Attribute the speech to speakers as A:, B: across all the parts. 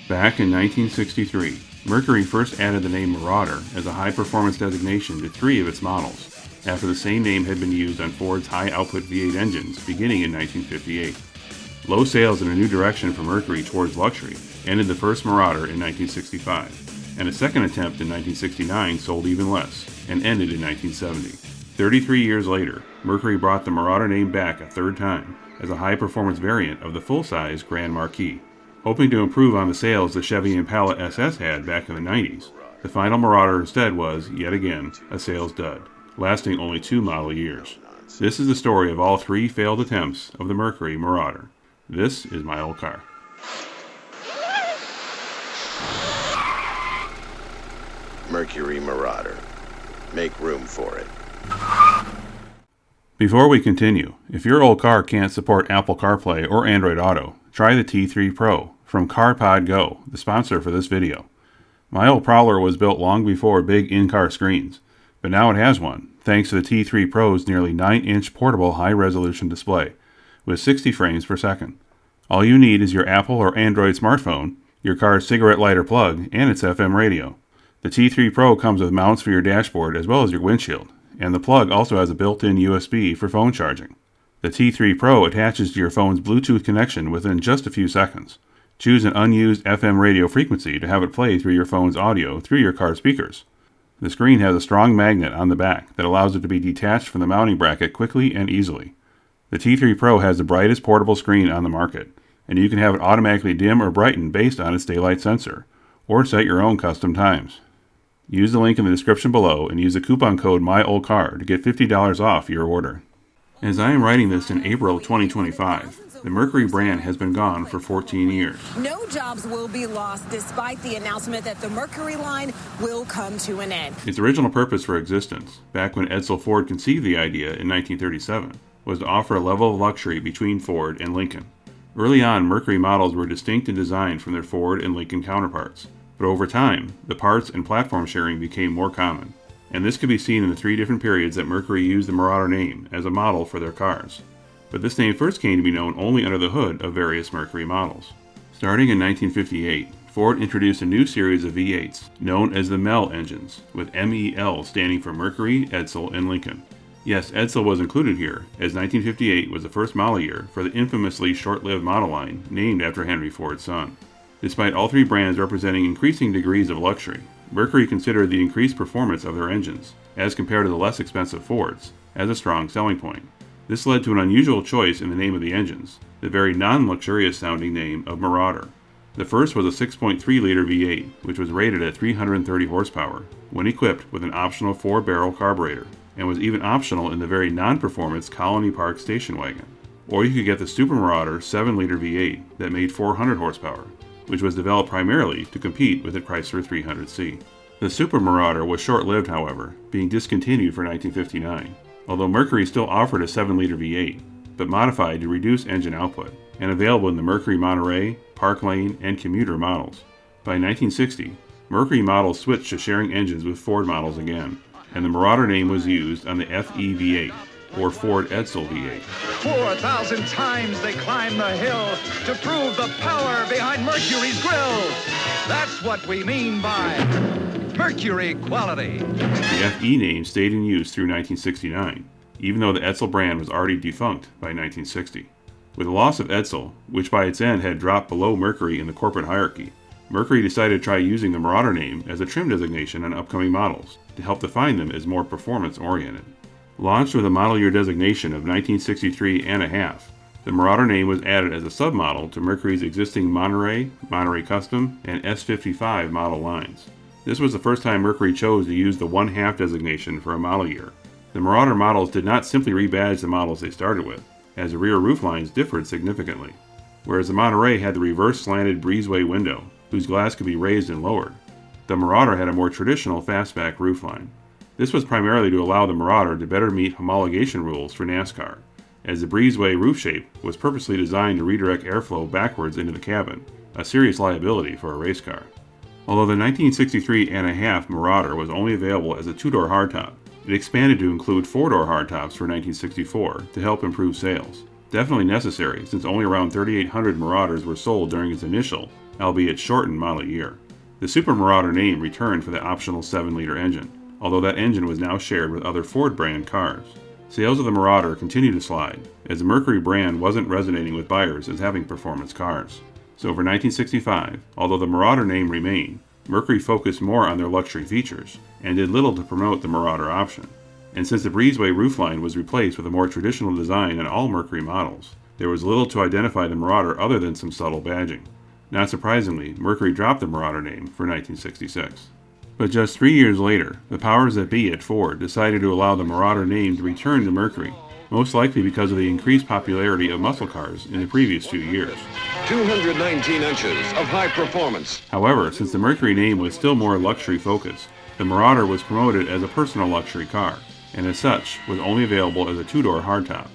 A: Back in 1963, Mercury first added the name Marauder as a high-performance designation to 3 of its models, after the same name had been used on Ford's high-output V8 engines beginning in 1958. Low sales in a new direction for Mercury towards luxury ended the first Marauder in 1965, and a second attempt in 1969 sold even less and ended in 1970. 33 years later, Mercury brought the Marauder name back a third time as a high-performance variant of the full-size Grand Marquis. Hoping to improve on the sales the Chevy Impala SS had back in the 90s, the final Marauder instead was, yet again, a sales dud, lasting only 2 model years. This is the story of all 3 failed attempts of the Mercury Marauder. This is my old car.
B: Mercury Marauder. Make room for it.
A: Before we continue, if your old car can't support Apple CarPlay or Android Auto, try the T3 Pro from Carpodgo, the sponsor for this video. My old Prowler was built long before big in-car screens, but now it has one, thanks to the T3 Pro's nearly 9-inch portable high-resolution display, with 60 frames per second. All you need is your Apple or Android smartphone, your car's cigarette lighter plug, and its FM radio. The T3 Pro comes with mounts for your dashboard as well as your windshield, and the plug also has a built-in USB for phone charging. The T3 Pro attaches to your phone's Bluetooth connection within just a few seconds. Choose an unused FM radio frequency to have it play through your phone's audio through your car speakers. The screen has a strong magnet on the back that allows it to be detached from the mounting bracket quickly and easily. The T3 Pro has the brightest portable screen on the market, and you can have it automatically dim or brighten based on its daylight sensor, or set your own custom times. Use the link in the description below and use the coupon code MYOldCar to get $50 off your order. As I am writing this in April of 2025, the Mercury brand has been gone for 14 years.
C: No jobs will be lost despite the announcement that the Mercury line will come to an end.
A: Its original purpose for existence, back when Edsel Ford conceived the idea in 1937, was to offer a level of luxury between Ford and Lincoln. Early on, Mercury models were distinct in design from their Ford and Lincoln counterparts, but over time, the parts and platform sharing became more common, and this could be seen in the 3 different periods that Mercury used the Marauder name as a model for their cars. But this name first came to be known only under the hood of various Mercury models. Starting in 1958, Ford introduced a new series of V8s, known as the MEL engines, with MEL standing for Mercury, Edsel, and Lincoln. Yes, Edsel was included here, as 1958 was the first model year for the infamously short-lived model line named after Henry Ford's son. Despite all 3 brands representing increasing degrees of luxury, Mercury considered the increased performance of their engines, as compared to the less expensive Fords, as a strong selling point. This led to an unusual choice in the name of the engines, the very non-luxurious sounding name of Marauder. The first was a 6.3-liter V8, which was rated at 330 horsepower, when equipped with an optional 4-barrel carburetor, and was even optional in the very non-performance Colony Park station wagon. Or you could get the Super Marauder 7-liter V8 that made 400 horsepower, which was developed primarily to compete with the Chrysler 300C. The Super Marauder was short-lived, however, being discontinued for 1959. Although Mercury still offered a 7-liter V8, but modified to reduce engine output, and available in the Mercury Monterey, Park Lane, and Commuter models. By 1960, Mercury models switched to sharing engines with Ford models again, and the Marauder name was used on the FE V8, or Ford Edsel V8.
D: 4,000 times they climbed the hill to prove the power behind Mercury's grill. That's what we mean by Mercury quality.
A: The FE name stayed in use through 1969, even though the Edsel brand was already defunct by 1960. With the loss of Edsel, which by its end had dropped below Mercury in the corporate hierarchy, Mercury decided to try using the Marauder name as a trim designation on upcoming models to help define them as more performance-oriented. Launched with a model year designation of 1963 and a half, the Marauder name was added as a submodel to Mercury's existing Monterey, Monterey Custom, and S55 model lines. This was the first time Mercury chose to use the 1/2 designation for a model year. The Marauder models did not simply rebadge the models they started with, as the rear roof lines differed significantly. Whereas the Monterey had the reverse slanted breezeway window, whose glass could be raised and lowered, the Marauder had a more traditional fastback roofline. This was primarily to allow the Marauder to better meet homologation rules for NASCAR, as the breezeway roof shape was purposely designed to redirect airflow backwards into the cabin, a serious liability for a race car. Although the 1963 and a half Marauder was only available as a 2-door hardtop, it expanded to include 4-door hardtops for 1964 to help improve sales. Definitely necessary, since only around 3,800 Marauders were sold during its initial, albeit shortened, model year. The Super Marauder name returned for the optional 7-liter engine, although that engine was now shared with other Ford brand cars. Sales of the Marauder continued to slide, as the Mercury brand wasn't resonating with buyers as having performance cars. So for 1965, although the Marauder name remained, Mercury focused more on their luxury features, and did little to promote the Marauder option. And since the breezeway roofline was replaced with a more traditional design in all Mercury models, there was little to identify the Marauder other than some subtle badging. Not surprisingly, Mercury dropped the Marauder name for 1966. But just 3 years later, the powers that be at Ford decided to allow the Marauder name to return to Mercury, most likely because of the increased popularity of muscle cars in the previous 2 years.
E: 219 inches of high performance.
A: However, since the Mercury name was still more luxury focused, the Marauder was promoted as a personal luxury car, and as such, was only available as a 2-door hardtop.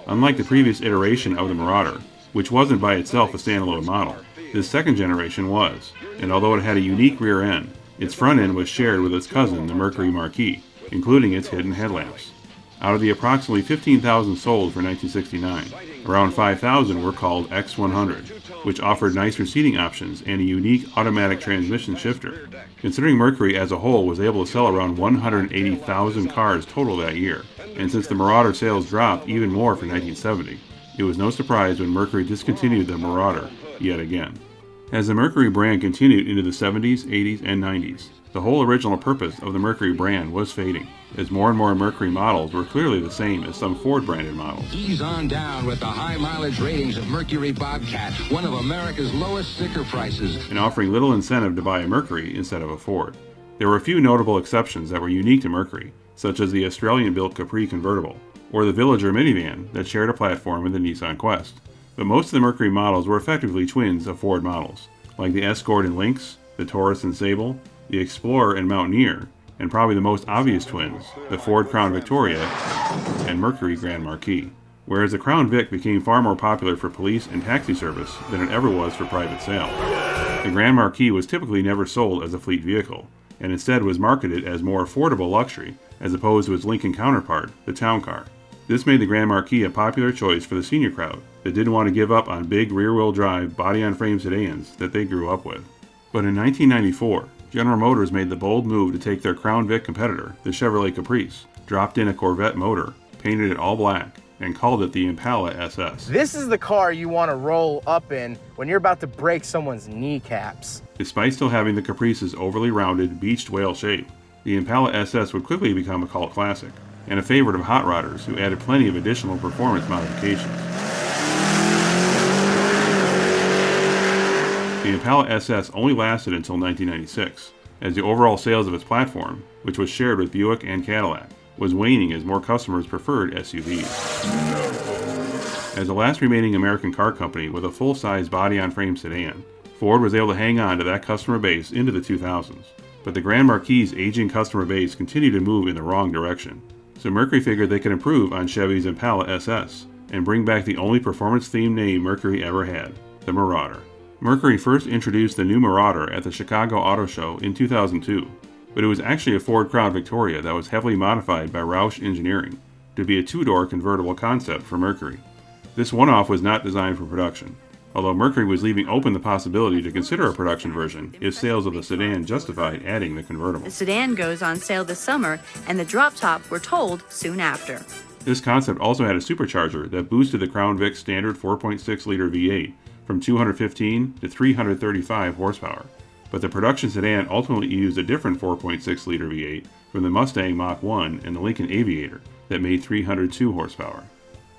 A: Unlike the previous iteration of the Marauder, which wasn't by itself a standalone model, this second generation was, and although it had a unique rear end, its front end was shared with its cousin, the Mercury Marquis, including its hidden headlamps. Out of the approximately 15,000 sold for 1969, around 5,000 were called X100, which offered nicer seating options and a unique automatic transmission shifter. Considering Mercury as a whole was able to sell around 180,000 cars total that year, and since the Marauder sales dropped even more for 1970, it was no surprise when Mercury discontinued the Marauder yet again. As the Mercury brand continued into the 70s, 80s, and 90s, the whole original purpose of the Mercury brand was fading, as more and more Mercury models were clearly the same as some Ford-branded models.
F: Ease on down with the high mileage ratings of Mercury Bobcat, one of America's lowest sticker prices,
A: and offering little incentive to buy a Mercury instead of a Ford. There were a few notable exceptions that were unique to Mercury, such as the Australian-built Capri convertible, or the Villager minivan that shared a platform with the Nissan Quest. But most of the Mercury models were effectively twins of Ford models, like the Escort and Lynx, the Taurus and Sable, the Explorer and Mountaineer, and probably the most obvious twins, the Ford Crown Victoria and Mercury Grand Marquis. Whereas the Crown Vic became far more popular for police and taxi service than it ever was for private sale. The Grand Marquis was typically never sold as a fleet vehicle, and instead was marketed as more affordable luxury as opposed to its Lincoln counterpart, the Town Car. This made the Grand Marquis a popular choice for the senior crowd that didn't want to give up on big rear-wheel drive, body-on-frame sedans that they grew up with. But in 1994, General Motors made the bold move to take their Crown Vic competitor, the Chevrolet Caprice, dropped in a Corvette motor, painted it all black, and called it the Impala SS.
G: This is the car you want to roll up in when you're about to break someone's kneecaps.
A: Despite still having the Caprice's overly rounded, beached whale shape, the Impala SS would quickly become a cult classic, and a favorite of hot rodders who added plenty of additional performance modifications. The Impala SS only lasted until 1996, as the overall sales of its platform, which was shared with Buick and Cadillac, was waning as more customers preferred SUVs. As the last remaining American car company with a full-size body-on-frame sedan, Ford was able to hang on to that customer base into the 2000s, but the Grand Marquis' aging customer base continued to move in the wrong direction. So Mercury figured they could improve on Chevy's Impala SS and bring back the only performance-themed name Mercury ever had, the Marauder. Mercury first introduced the new Marauder at the Chicago Auto Show in 2002, but it was actually a Ford Crown Victoria that was heavily modified by Roush Engineering to be a 2-door convertible concept for Mercury. This one-off was not designed for production, although Mercury was leaving open the possibility to consider a production version if sales of the sedan justified adding the convertible.
H: The sedan goes on sale this summer, and the drop top, we're told, soon after.
A: This concept also had a supercharger that boosted the Crown Vic's standard 4.6-liter V8 from 215 to 335 horsepower, but the production sedan ultimately used a different 4.6-liter V8 from the Mustang Mach-1 and the Lincoln Aviator that made 302 horsepower.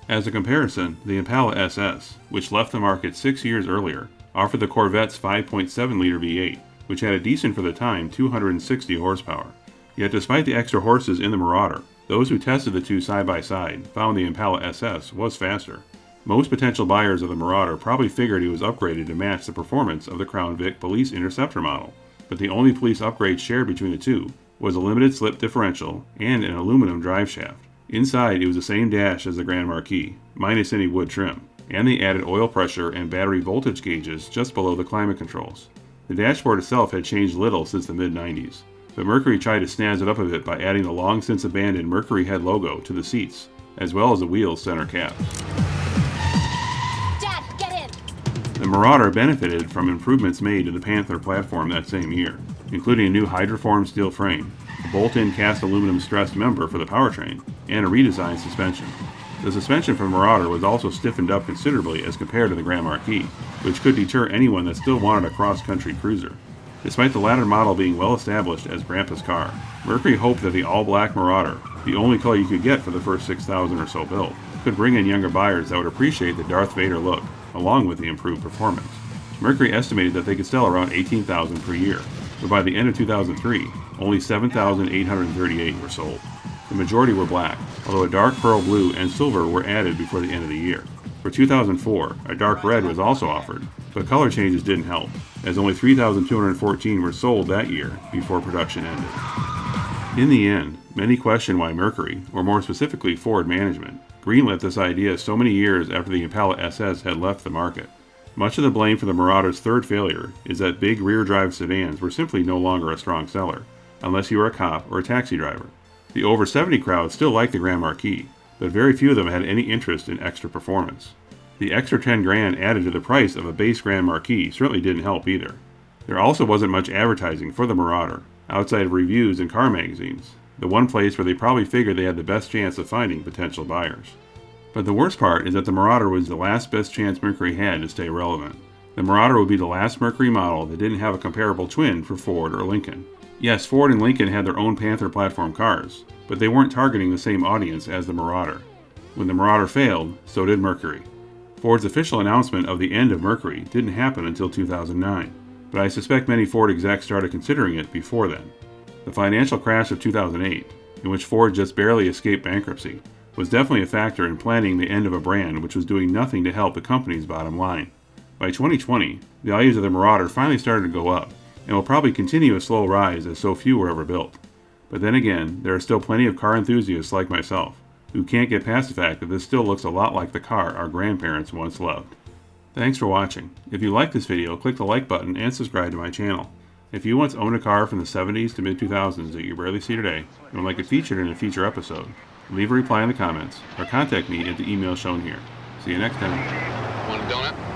A: As a comparison, the Impala SS, which left the market 6 years earlier, offered the Corvette's 5.7-liter V8, which had a decent for the time 260 horsepower. Yet despite the extra horses in the Marauder, those who tested the two side by side found the Impala SS was faster. Most potential buyers of the Marauder probably figured it was upgraded to match the performance of the Crown Vic Police Interceptor model, but the only police upgrade shared between the two was a limited slip differential and an aluminum drive shaft. Inside, it was the same dash as the Grand Marquis, minus any wood trim, and they added oil pressure and battery voltage gauges just below the climate controls. The dashboard itself had changed little since the mid-90s, but Mercury tried to snazz it up a bit by adding the long-since abandoned Mercury head logo to the seats, as well as the wheel's center caps. The Marauder benefited from improvements made to the Panther platform that same year, including a new hydroform steel frame, a bolt-in cast aluminum stressed member for the powertrain, and a redesigned suspension. The suspension for Marauder was also stiffened up considerably as compared to the Grand Marquis, which could deter anyone that still wanted a cross-country cruiser. Despite the latter model being well established as Grandpa's car, Mercury hoped that the all-black Marauder, the only color you could get for the first 6,000 or so built, could bring in younger buyers that would appreciate the Darth Vader look, along with the improved performance. Mercury estimated that they could sell around 18,000 per year, but by the end of 2003, only 7,838 were sold. The majority were black, although a dark pearl blue and silver were added before the end of the year. For 2004, a dark red was also offered, but color changes didn't help, as only 3,214 were sold that year before production ended. In the end, many question why Mercury, or more specifically Ford management, greenlit this idea so many years after the Impala SS had left the market. Much of the blame for the Marauder's third failure is that big rear-drive sedans were simply no longer a strong seller, unless you were a cop or a taxi driver. The over 70 crowd still liked the Grand Marquis, but very few of them had any interest in extra performance. The extra 10 grand added to the price of a base Grand Marquis certainly didn't help either. There also wasn't much advertising for the Marauder, outside of reviews in car magazines, the one place where they probably figured they had the best chance of finding potential buyers. But the worst part is that the Marauder was the last best chance Mercury had to stay relevant. The Marauder would be the last Mercury model that didn't have a comparable twin for Ford or Lincoln. Yes, Ford and Lincoln had their own Panther platform cars, but they weren't targeting the same audience as the Marauder. When the Marauder failed, so did Mercury. Ford's official announcement of the end of Mercury didn't happen until 2009, but I suspect many Ford execs started considering it before then. The financial crash of 2008, in which Ford just barely escaped bankruptcy, was definitely a factor in planning the end of a brand which was doing nothing to help the company's bottom line. By 2020, the values of the Marauder finally started to go up, and will probably continue a slow rise as so few were ever built. But then again, there are still plenty of car enthusiasts like myself, who can't get past the fact that this still looks a lot like the car our grandparents once loved. Thanks for watching. If you liked this video, click the like button and subscribe to my channel. If you once owned a car from the 70s to mid-2000s that you barely see today, and would like it featured in a future episode, leave a reply in the comments, or contact me at the email shown here. See you next time.
E: Want a donut?